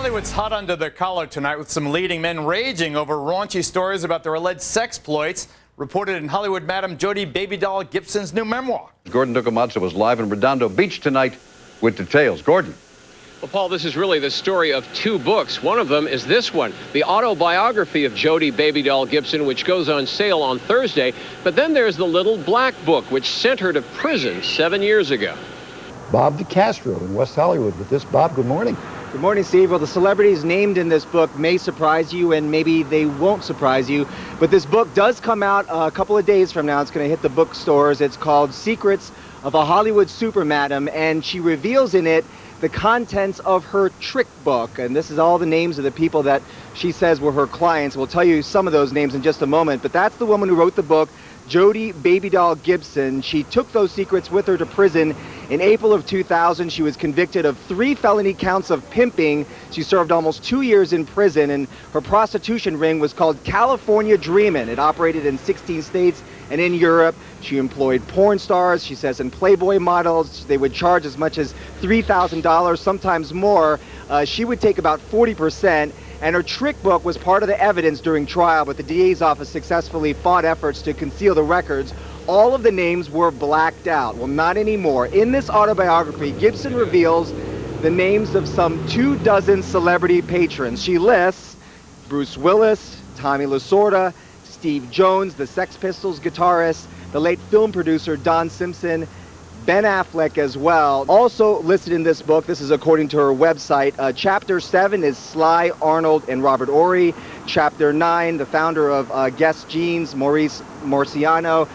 Hollywood's hot under their collar tonight with some leading men raging over raunchy stories about their alleged sexploits, reported in Hollywood Madam Jody Baby Doll Gibson's new memoir. Gordon Dukamatsu was live in Redondo Beach tonight with details. Gordon. Well, Paul, this is really the story of two books. One of them is this one, the autobiography of Jody Baby Doll Gibson, which goes on sale on Thursday. But then there's the Little Black Book, which sent her to prison 7 years ago. Bob DeCastro in West Hollywood with this. Bob, good morning. Good morning, Steve. Well, the celebrities named in this book may surprise you, and maybe they won't surprise you. But this book does come out a couple of days from now. It's going to hit the bookstores. It's called Secrets of a Hollywood Supermadam, and she reveals in it the contents of her trick book. And this is all the names of the people that she says were her clients. We'll tell you some of those names in just a moment. But that's the woman who wrote the book, Jody Baby Doll Gibson. She took those secrets with her to prison in April of 2000. She was convicted of 3 felony counts of pimping. She served almost 2 years in prison, and her prostitution ring was called California Dreamin'. It operated in 16 states and in Europe. She employed porn stars, she says, and Playboy models. They would charge as much as $3,000, sometimes more. She would take about 40%. And her trick book was part of the evidence during trial, but the DA's office successfully fought efforts to conceal the records. All of the names were blacked out. Well, not anymore. In this autobiography, Gibson reveals the names of some 24 celebrity patrons. She lists Bruce Willis, Tommy Lasorda, Steve Jones, the Sex Pistols guitarist, the late film producer Don Simpson, Ben Affleck as well. Also listed in this book, this is according to her website, Chapter 7 is Sly, Arnold, and Robert Horry. Chapter 9, the founder of Guess Jeans, Maurice Marciano.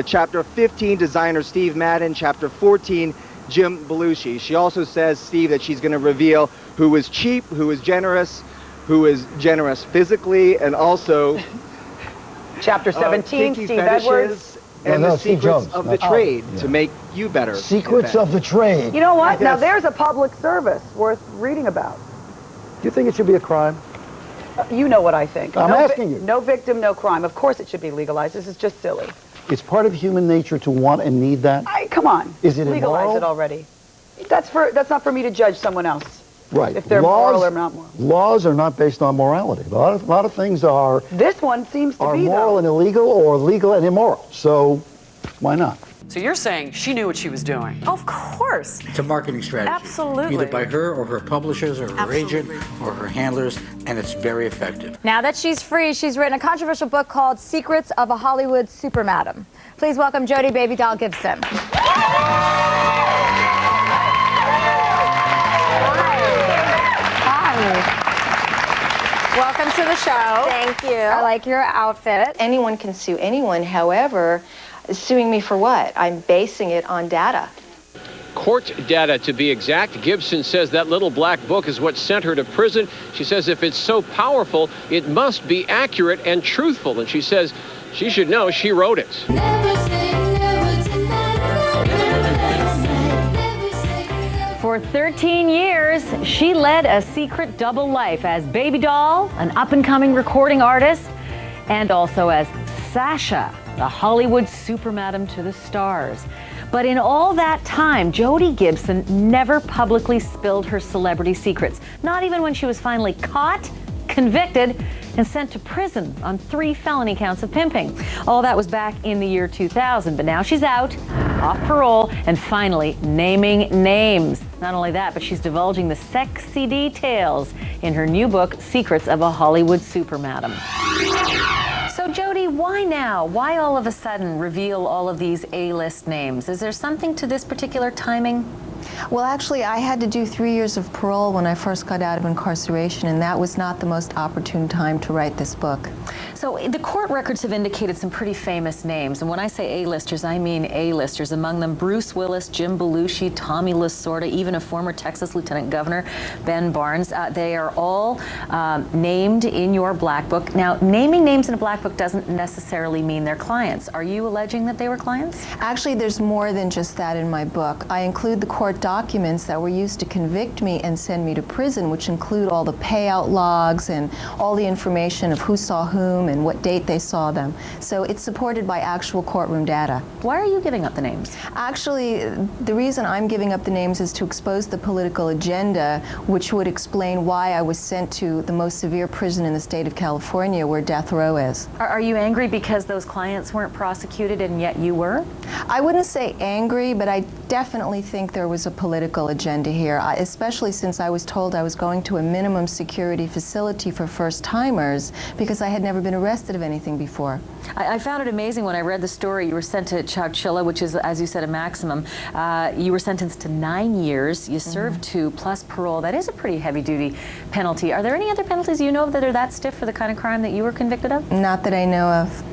Chapter 15, designer Steve Madden. Chapter 14, Jim Belushi. She also says, Steve, that she's going to reveal who is cheap, who is generous physically, and also Chapter 17, Steve Edwards. And the secrets of the trade to make you better. Secrets of the trade. You know what? Now there's a public service worth reading about. Do you think it should be a crime? You know what I think. I'm asking you. No victim, no crime. Of course it should be legalized. This is just silly. It's part of human nature to want and need that. Come on. Is it legalize immoral? it already? That's not for me to judge someone else. Right. If they're moral or not moral. Laws are not based on morality. A lot of things are. This one seems to be moral and illegal, or legal and immoral. So, why not? So you're saying she knew what she was doing? Of course. It's a marketing strategy. Absolutely. Either by her or her publishers or her agent or her handlers, and it's very effective. Now that she's free, she's written a controversial book called Secrets of a Hollywood Supermadam. Please welcome Jody Baby Doll Gibson. Welcome to the show. Thank you. I like your outfit. Anyone can sue anyone. However, suing me for what? I'm basing it on data. Court data, to be exact. Gibson says that Little Black Book is what sent her to prison. She says if it's so powerful, it must be accurate and truthful. And she says she should know she wrote it. For 13 years, she led a secret double life as Baby Doll, an up-and-coming recording artist, and also as Sasha, the Hollywood Supermadam to the stars. But in all that time, Jody Gibson never publicly spilled her celebrity secrets, not even when she was finally caught, convicted, and sent to prison on 3 felony counts of pimping. All that was back in the year 2000, but now she's out, off parole, and finally naming names. Not only that, but she's divulging the sexy details in her new book, Secrets of a Hollywood Supermadam. So Jody, why now? Why all of a sudden reveal all of these A-list names? Is there something to this particular timing? Well, actually, I had to do 3 years of parole when I first got out of incarceration, and that was not the most opportune time to write this book. So the court records have indicated some pretty famous names, and when I say A-listers, I mean A-listers. Among them, Bruce Willis, Jim Belushi, Tommy Lasorda, even a former Texas Lieutenant Governor, Ben Barnes. They are all named in your Black Book. Now, naming names in a Black Book doesn't necessarily mean they're clients. Are you alleging that they were clients? Actually, there's more than just that in my book. I include the court documents that were used to convict me and send me to prison, which include all the payout logs and all the information of who saw whom and what date they saw them. So it's supported by actual courtroom data. Why are you giving up the names? Actually, the reason I'm giving up the names is to expose the political agenda, which would explain why I was sent to the most severe prison in the state of California, where death row is. Are you angry because those clients weren't prosecuted and yet you were? I wouldn't say angry, but I definitely think there was a political agenda here, especially since I was told I was going to a minimum security facility for first-timers because I had never been arrested of anything before. I found it amazing when I read the story. You were sent to Chowchilla, which is, as you said, a maximum. You were sentenced to 9 years. You served 2 plus parole. That is a pretty heavy-duty penalty. Are there any other penalties you know of that are that stiff for the kind of crime that you were convicted of? Not that I know of.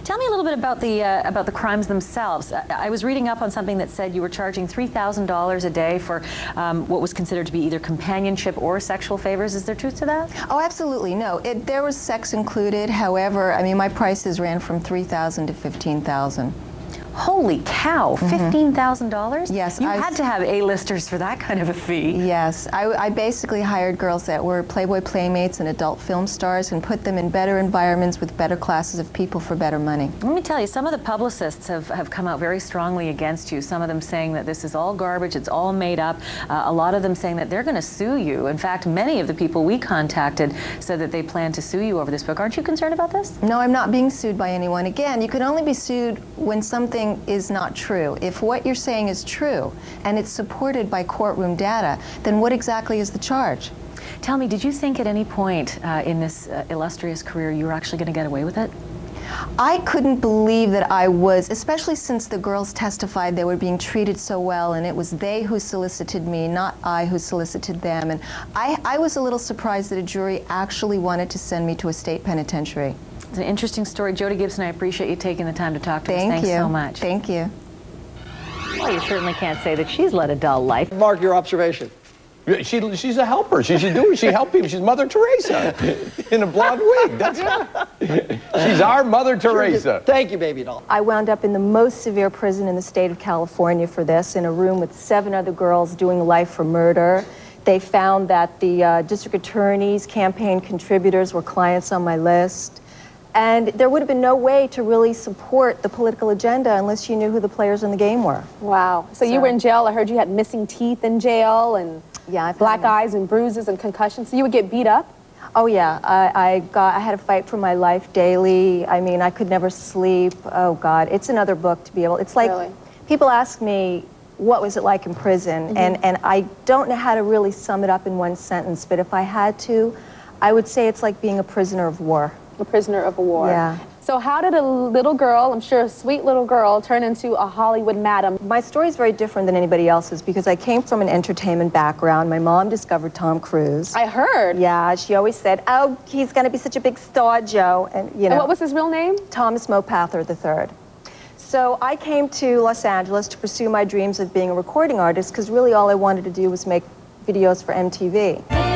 Tell me a little bit about the crimes themselves. I was reading up on something that said you were charging $3,000 a day for what was considered to be either companionship or sexual favors. Is there truth to that? Oh, absolutely. No, there was sex included. However, I mean, my prices ran from $3,000 to $15,000. Holy cow, $15,000? Yes. You had to have A-listers for that kind of a fee. Yes. I basically hired girls that were Playboy Playmates and adult film stars and put them in better environments with better classes of people for better money. Let me tell you, some of the publicists have come out very strongly against you, some of them saying that this is all garbage, it's all made up, a lot of them saying that they're going to sue you. In fact, many of the people we contacted said that they plan to sue you over this book. Aren't you concerned about this? No, I'm not being sued by anyone. Again, you can only be sued when something is not true. If what you're saying is true and it's supported by courtroom data, then what exactly is the charge? Tell me, did you think at any point in this illustrious career you were actually going to get away with it? I couldn't believe that I was, especially since the girls testified they were being treated so well and it was they who solicited me, not I who solicited them. And I was a little surprised that a jury actually wanted to send me to a state penitentiary. It's an interesting story. Jody Gibson, I appreciate you taking the time to talk to us. Thanks so much. Thank you. Well, you certainly can't say that she's led a dull life. Mark, your observation. She's a helper. She should do it. She helped people. She's Mother Teresa in a blonde wig. That's she's our Mother Teresa. Thank you, baby doll. I wound up in the most severe prison in the state of California for this, in a room with 7 other girls doing life for murder. They found that the district attorneys, campaign contributors were clients on my list. And there would have been no way to really support the political agenda unless you knew who the players in the game were. Wow. So you were in jail. I heard you had missing teeth in jail and black eyes and bruises and concussions. So you would get beat up? Oh yeah, I had to fight for my life daily. I mean, I could never sleep. Oh God, it's another book to be able. It's like people ask me, what was it like in prison? And I don't know how to really sum it up in one sentence. But if I had to, I would say it's like being a prisoner of war. A prisoner of war. Yeah. So how did a little girl, I'm sure a sweet little girl, turn into a Hollywood madam? My story is very different than anybody else's because I came from an entertainment background. My mom discovered Tom Cruise. I heard. Yeah, she always said, oh, he's going to be such a big star, Joe. And, you know. And what was his real name? Thomas Mopather III. So I came to Los Angeles to pursue my dreams of being a recording artist because really all I wanted to do was make videos for MTV.